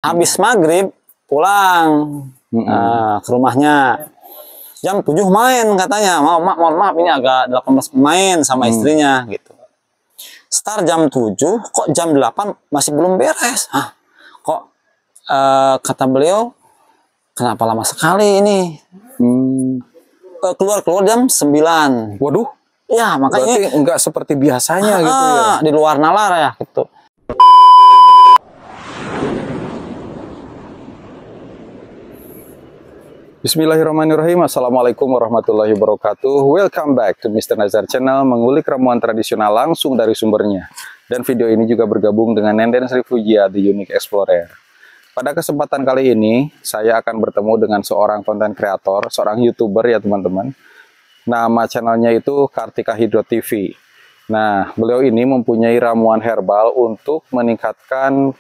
Habis maghrib pulang ke rumahnya. Jam 7 main katanya. Mohon maaf ini agak 18 main sama istrinya gitu. Start jam 7, kok jam 8 masih belum beres. Kok kata beliau, kenapa lama sekali ini? Keluar jam 9. Waduh. Ya, makanya berarti nggak seperti biasanya gitu ya. Di luar nalar ya gitu. Bismillahirrahmanirrahim. Assalamualaikum warahmatullahi wabarakatuh. Welcome back to Mr. Nazar Channel, mengulik ramuan tradisional langsung dari sumbernya. Dan video ini juga bergabung dengan Nenden Sri Fujia, The Unique Explorer. Pada kesempatan kali ini, saya akan bertemu dengan seorang konten kreator, seorang YouTuber ya teman-teman. Nama channelnya itu Kartika Hydro TV. Nah, beliau ini mempunyai ramuan herbal untuk meningkatkan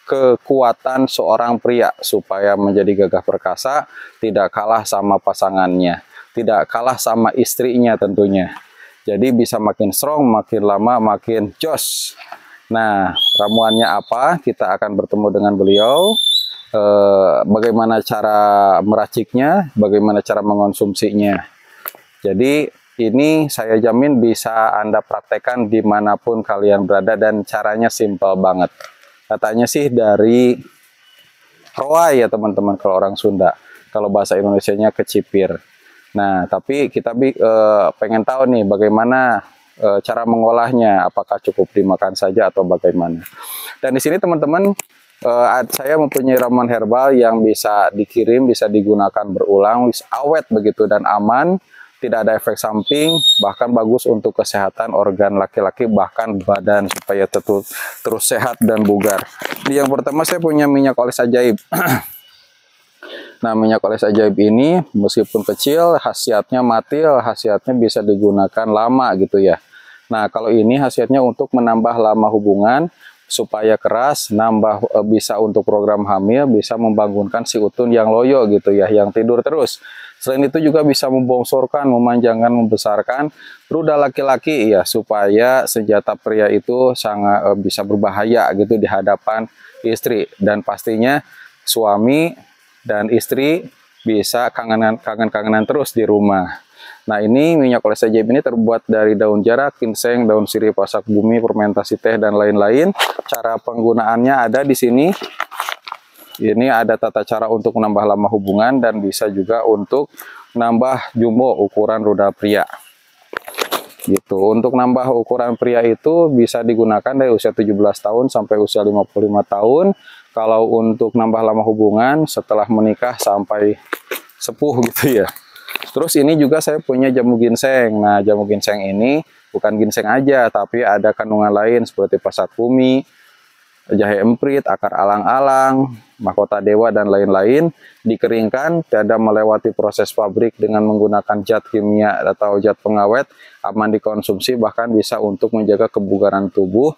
kekuatan seorang pria supaya menjadi gagah perkasa, tidak kalah sama pasangannya, tidak kalah sama istrinya tentunya. Jadi bisa makin strong, makin lama makin jos. Nah, ramuannya apa? Kita akan bertemu dengan beliau. Bagaimana cara meraciknya, bagaimana cara mengonsumsinya. Jadi ini saya jamin bisa Anda praktekkan dimanapun kalian berada dan caranya simple banget. Katanya sih dari roa ya teman-teman kalau orang Sunda. Kalau bahasa Indonesianya kecipir. Nah, tapi kita pengen tahu nih bagaimana cara mengolahnya. Apakah cukup dimakan saja atau bagaimana. Dan di sini teman-teman saya mempunyai ramuan herbal yang bisa dikirim, bisa digunakan berulang, awet begitu dan aman. Tidak ada efek samping, bahkan bagus untuk kesehatan organ laki-laki, bahkan badan supaya terus sehat dan bugar. Yang pertama saya punya minyak oles ajaib. Nah, minyak oles ajaib ini meskipun kecil, khasiatnya matil, khasiatnya bisa digunakan lama gitu ya. Nah, kalau ini khasiatnya untuk menambah lama hubungan, supaya keras, bisa untuk program hamil, bisa membangunkan si utun yang loyo gitu ya, yang tidur terus. Selain itu juga bisa membongsorkan, memanjangkan, membesarkan ruda laki-laki ya, supaya senjata pria itu sangat bisa berbahaya gitu di hadapan istri, dan pastinya suami dan istri bisa kangen-kangenan terus di rumah. Nah, ini minyak oles ajaib ini terbuat dari daun jarak, ginseng, daun sirih, pasak bumi, fermentasi teh dan lain-lain. Cara penggunaannya ada di sini. Ini ada tata cara untuk menambah lama hubungan dan bisa juga untuk nambah jumbo ukuran ruda pria. Gitu. Untuk nambah ukuran pria itu bisa digunakan dari usia 17 tahun sampai usia 55 tahun. Kalau untuk nambah lama hubungan setelah menikah sampai sepuh gitu ya. Terus ini juga saya punya jamu ginseng. Nah, jamu ginseng ini bukan ginseng aja, tapi ada kandungan lain seperti pasak bumi, jahe emprit, akar alang-alang, mahkota dewa, dan lain-lain. Dikeringkan, tidak melewati proses pabrik dengan menggunakan zat kimia atau zat pengawet, aman dikonsumsi, bahkan bisa untuk menjaga kebugaran tubuh,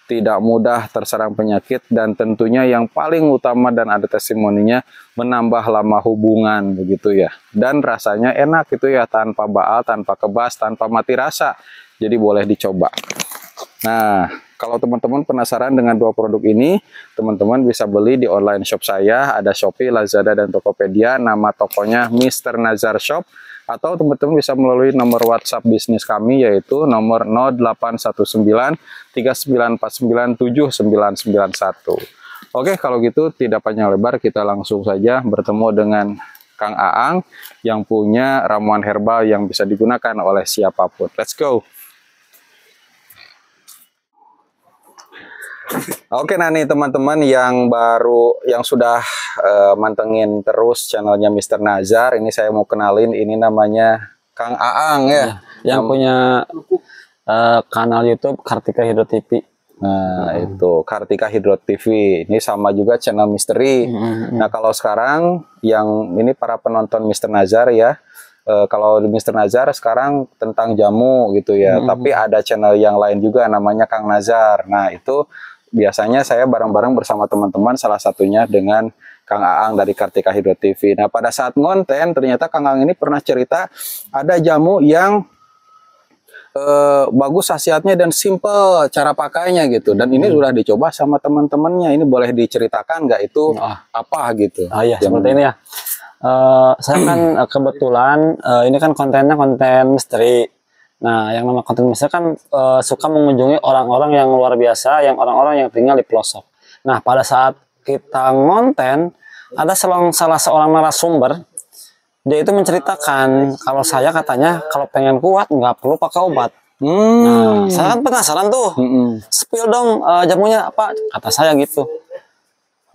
tidak mudah terserang penyakit, dan tentunya yang paling utama dan ada testimoninya, menambah lama hubungan begitu ya. Dan rasanya enak gitu ya, tanpa baal, tanpa kebas, tanpa mati rasa. Jadi boleh dicoba. Nah, kalau teman-teman penasaran dengan dua produk ini, teman-teman bisa beli di online shop saya, ada Shopee, Lazada, dan Tokopedia. Nama tokonya Mr. Nazar Shop. Atau teman-teman bisa melalui nomor WhatsApp bisnis kami, yaitu nomor 0819 3949 7991. Oke, kalau gitu tidak panjang lebar, kita langsung saja bertemu dengan Kang Aang yang punya ramuan herbal yang bisa digunakan oleh siapapun. Let's go! Oke, nah nih teman-teman yang sudah mantengin terus channelnya Mr. Nazar, ini saya mau kenalin, ini namanya Kang Aang ya, yang punya kanal YouTube Kartika Hydro TV. Nah, itu Kartika Hydro TV. Ini sama juga channel misteri. Nah, kalau sekarang yang ini para penonton Mr. Nazar ya, kalau di Mr. Nazar sekarang tentang jamu gitu ya, tapi ada channel yang lain juga namanya Kang Nazar. Nah, itu biasanya saya bareng-bareng bersama teman-teman, salah satunya dengan Kang Aang dari Kartika Hydro TV. Nah, pada saat ngonten ternyata Kang Aang ini pernah cerita ada jamu yang bagus khasiatnya dan simple cara pakainya gitu. Dan ini sudah dicoba sama teman-temannya. Ini boleh diceritakan nggak itu apa gitu? Iya, seperti ini ya. Saya kan kebetulan ini kan kontennya konten misteri. Nah, yang nama konten misteri kan suka mengunjungi orang-orang yang luar biasa, yang orang-orang yang tinggal di pelosok. Nah, pada saat kita ngonten, ada salah seorang narasumber. Dia itu menceritakan kalau saya katanya kalau pengen kuat nggak perlu pakai obat. Nah, saya kan penasaran tuh. Spill dong jamunya apa? Kata saya gitu.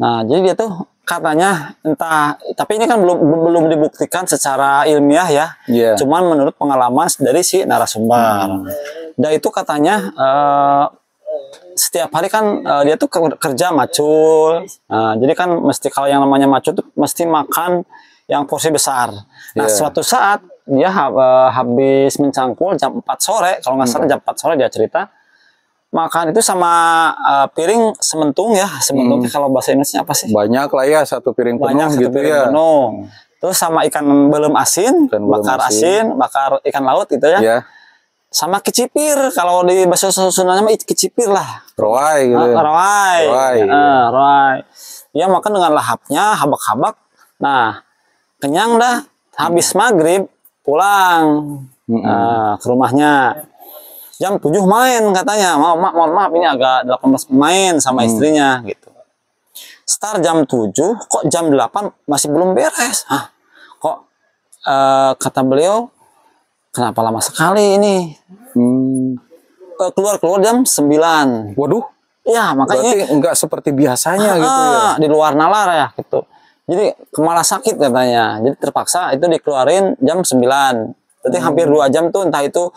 Nah, jadi dia tuh katanya entah, tapi ini kan belum dibuktikan secara ilmiah ya. Cuman menurut pengalaman dari si narasumber. Dan itu katanya setiap hari kan dia tuh kerja macul. Nah, jadi kan mesti kalau yang namanya macul tuh mesti makan yang porsi besar. Nah, suatu saat dia habis mencangkul jam 4 sore, kalau nggak salah jam 4 sore dia cerita, makan itu sama piring sementung ya. Sementung kalau bahasa Indonesia apa sih? Banyak lah ya, satu piring penuh. Banyak, gitu piring ya. Penuh. Terus sama ikan belum asin, bakar ikan laut gitu ya. Sama kecipir, kalau di bahasa Sundanya mah kecipir lah. Roai gitu. Roai. Dia makan dengan lahapnya, habak-habak. Nah, kenyang dah. Habis maghrib pulang ke rumahnya. Jam 7 main katanya. Mohon maaf ini agak 18 main sama istrinya gitu. Start jam 7, kok jam 8 masih belum beres. Kok kata beliau, kenapa lama sekali ini? Keluar jam 9. Waduh. Ya, makanya berarti enggak seperti biasanya gitu ya. Di luar nalar ya gitu. Jadi malah sakit katanya. Jadi terpaksa itu dikeluarin jam 9. Berarti hampir 2 jam tuh, entah itu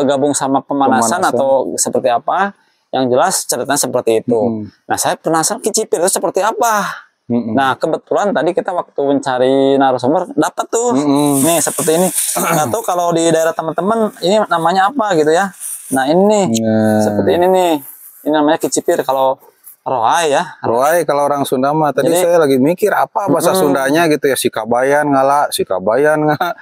gabung sama pemanasan atau seperti apa. Yang jelas ceritanya seperti itu. Nah, saya penasaran kecipir itu seperti apa. Nah, kebetulan tadi kita waktu mencari narasumber dapat tuh. Nih seperti ini. Nggak tahu kalau di daerah teman-teman ini namanya apa gitu ya. Nah, ini nih. Seperti ini nih. Ini namanya kecipir kalau roai ya. Roai kalau orang Sunda mah. Tadi saya lagi mikir apa bahasa Sundanya gitu ya. Sikabayan ngala, sikabayan ngala.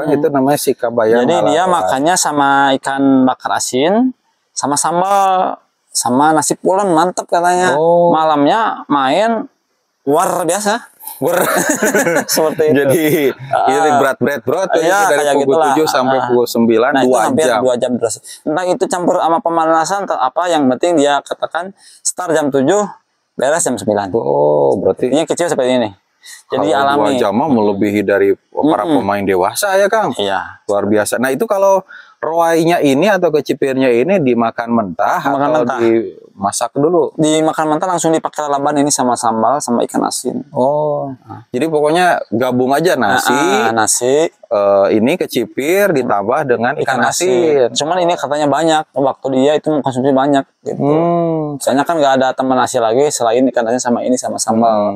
Itu namanya sikabayan. Jadi dia makannya sama ikan bakar asin, sama sambal, sama nasi pulen mantep katanya. Malamnya main war biasa. Seperti itu. Jadi ini berat ya, dari pukul 7 sampai pukul 9, nah, 2 jam. 2 jam terus. Entah itu campur sama pemanasan atau apa, yang penting dia katakan start jam 7, beres jam 9. Oh, berarti ini kecil seperti ini. Jadi alami. 2 jam melebihi dari para pemain dewasa ya, Kang? Iya. Luar biasa. Nah, itu kalau roainya ini atau kecipirnya ini dimakan mentah atau dimasak dulu? Dimakan mentah langsung dipakai lalaban ini sama sambal sama ikan asin. Jadi pokoknya gabung aja nasi, ini kecipir ditambah dengan ikan asin. Cuman ini katanya banyak, waktu dia itu mengkonsumsi banyak gitu. Soalnya kan nggak ada teman nasi lagi selain ikan asin sama ini sama sambal.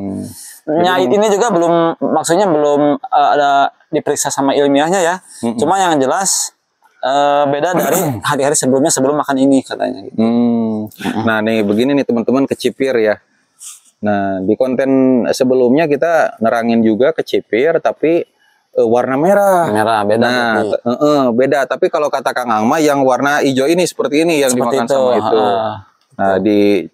Nah, ini juga maksudnya belum ada diperiksa sama ilmiahnya ya. Cuma yang jelas beda dari hari-hari sebelumnya sebelum makan ini katanya gitu. Nah, nih begini nih teman-teman kecipir ya. Nah, di konten sebelumnya kita nerangin juga kecipir tapi warna merah. Beda. Nah, beda. Tapi kalau kata Kang Angma yang warna hijau ini seperti ini yang seperti dimakan sama itu. Nah,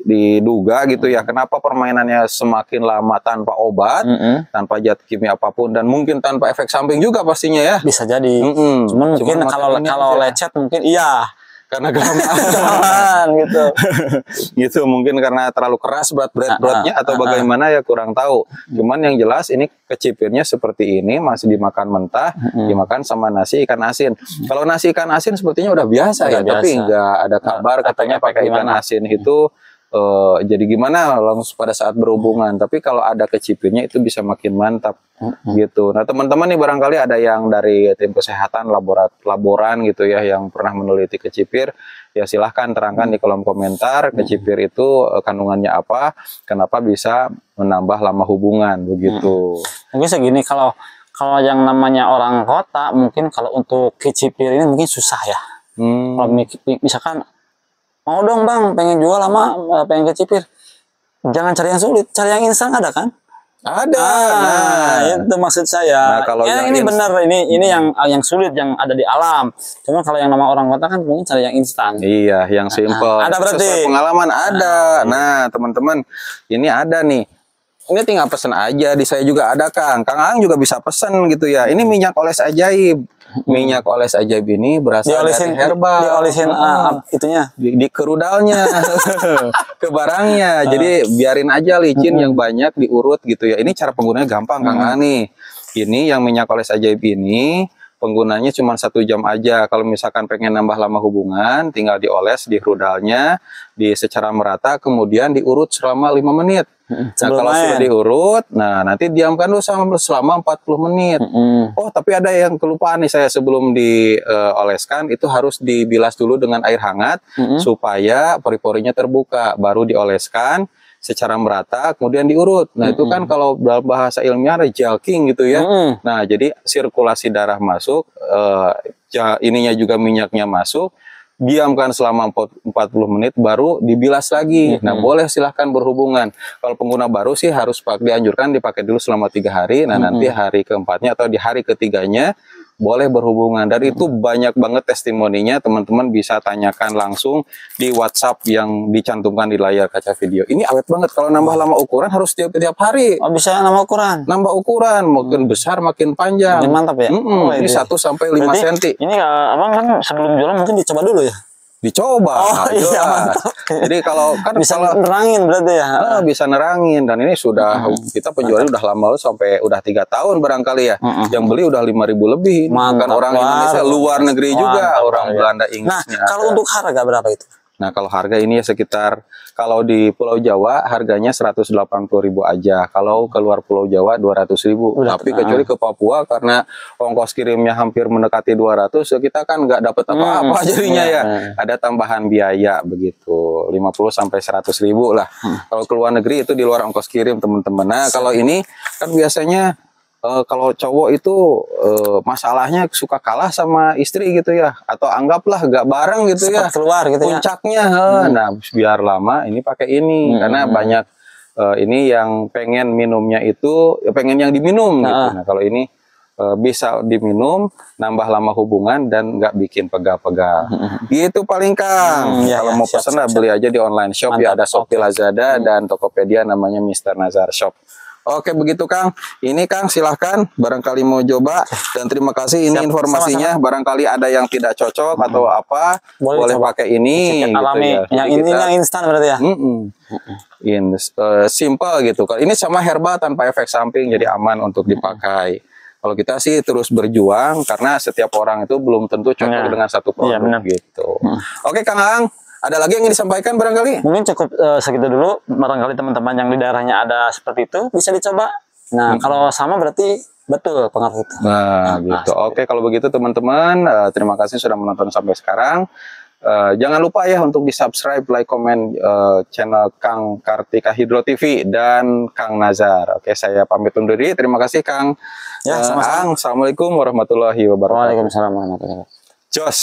diduga gitu ya, kenapa permainannya semakin lama tanpa obat, tanpa zat kimia apapun, dan mungkin tanpa efek samping juga pastinya ya. Bisa jadi. Cuman mungkin kalau lecet mungkin iya. Karena kelamaan gitu. Gitu mungkin karena terlalu keras beratnya atau bagaimana ya kurang tahu. Cuman yang jelas ini kecipirnya seperti ini masih dimakan mentah, dimakan sama nasi ikan asin. Kalau nasi ikan asin sepertinya udah biasa tapi nggak ada kabar katanya pakai ikan asin itu jadi gimana langsung pada saat berhubungan. Tapi kalau ada kecipirnya itu bisa makin mantap gitu. Nah, teman-teman nih barangkali ada yang dari tim kesehatan laboran gitu ya yang pernah meneliti kecipir, ya silahkan terangkan di kolom komentar kecipir itu kandungannya apa, kenapa bisa menambah lama hubungan begitu. Mungkin segini, kalau yang namanya orang kota mungkin kalau untuk kecipir ini mungkin susah ya. Kalau misalkan mau dong bang, pengen jual lama, pengen kecipir. Jangan cari yang sulit, cari yang instan ada kan? Ada. Nah, itu maksud saya. Nah, kalau yang ini benar, ini yang sulit yang ada di alam. Cuma kalau yang nama orang kota kan mungkin cari yang instan. Iya, yang simple. Ada berarti. Sesuai pengalaman ada. Nah, teman-teman, ini ada nih. Ini tinggal pesen aja. Di saya juga ada, Kang. Kang Ang juga bisa pesen gitu ya. Ini minyak oles ajaib. Minyak oles ajaib ini berasal dari herbal. Diolesin itunya di kerudalnya, ke barangnya. Jadi biarin aja licin yang banyak diurut gitu ya. Ini cara penggunanya gampang, Kang Ang nih. Ini yang minyak oles ajaib ini penggunanya cuma 1 jam aja. Kalau misalkan pengen nambah lama hubungan, tinggal dioles di rudalnya, secara merata, kemudian diurut selama 5 menit. Nah, kalau sudah diurut, nah nanti diamkan dulu selama 40 menit. Oh, tapi ada yang kelupaan nih saya, sebelum dioleskan itu harus dibilas dulu dengan air hangat supaya pori-porinya terbuka, baru dioleskan secara merata, kemudian diurut. Nah, itu kan kalau dalam bahasa ilmiah ada jalking gitu ya. Nah, jadi sirkulasi darah masuk, ininya juga minyaknya masuk, diamkan selama 40 menit, baru dibilas lagi. Nah, boleh silahkan berhubungan. Kalau pengguna baru sih harus dianjurkan dipakai dulu selama 3 hari. Nah, nanti hari keempatnya atau di hari ketiganya boleh berhubungan. Dan itu banyak banget testimoninya, teman-teman bisa tanyakan langsung di WhatsApp yang dicantumkan di layar kaca video. Ini awet banget. Kalau nambah lama ukuran harus tiap hari. Oh, bisa nambah ukuran? Nambah ukuran, makin besar makin panjang. Ini mantap ya? Ini 1 sampai 5 cm. Ini abang kan sebelum jualan mungkin dicoba dulu ya? Dicoba. Oh iya, mantap. Jadi kalau kan bisa nerangin berarti ya. Bisa nerangin, dan ini sudah kita penjualnya udah lama sampai udah 3 tahun barangkali ya. Yang beli udah 5.000 lebih. Bukan orang Indonesia, luar negeri juga, orang Belanda, Inggrisnya. Nah, kalau untuk harga berapa itu? Nah, kalau harga ini ya sekitar, kalau di Pulau Jawa harganya 180.000 aja. Kalau keluar Pulau Jawa 200.000. Tapi kecuali ke Papua karena ongkos kirimnya hampir mendekati 200, ya kita kan nggak dapat apa-apa jadinya ya. Ada tambahan biaya begitu, 50 sampai 100.000 lah. Kalau ke luar negeri itu di luar ongkos kirim, teman-teman. Nah, kalau ini kan biasanya kalau cowok itu masalahnya suka kalah sama istri gitu ya, atau anggaplah gak bareng gitu ya, keluar gitu puncaknya nah biar lama ini pakai ini karena banyak ini yang pengen minumnya itu ya pengen yang diminum gitu. Nah, kalau ini bisa diminum, nambah lama hubungan dan nggak bikin pegal-pegal gitu paling, Kang. Kalau mau pesen beli aja di online shop. Mantap. Ya ada Shopee, Lazada dan Tokopedia, namanya Mr. Nazar Shop. Oke, begitu, Kang. Ini, Kang, silahkan barangkali mau coba, dan terima kasih ini informasinya. Sama-sama. Barangkali ada yang tidak cocok atau apa, boleh pakai ini gitu ya. Yang ini yang instan berarti ya. Simple gitu. Kalau ini sama herbal tanpa efek samping, jadi aman untuk dipakai. Kalau kita sih terus berjuang karena setiap orang itu belum tentu cocok dengan satu produk gitu. Oke, Kang Ang. Ada lagi yang ingin disampaikan barangkali? Mungkin cukup segitu dulu. Barangkali teman-teman yang di daerahnya ada seperti itu bisa dicoba. Nah, kalau sama berarti betul pengaruh itu. Nah, gitu. Oke, kalau begitu teman-teman, terima kasih sudah menonton sampai sekarang. Jangan lupa ya untuk di-subscribe, like, komen channel Kang Kartika Hydro TV dan Kang Nazar. Oke, saya pamit undur diri. Terima kasih, Kang. Ya, sama-sama. Assalamualaikum warahmatullahi wabarakatuh. Waalaikumsalam warahmatullahi wabarakatuh. Jos.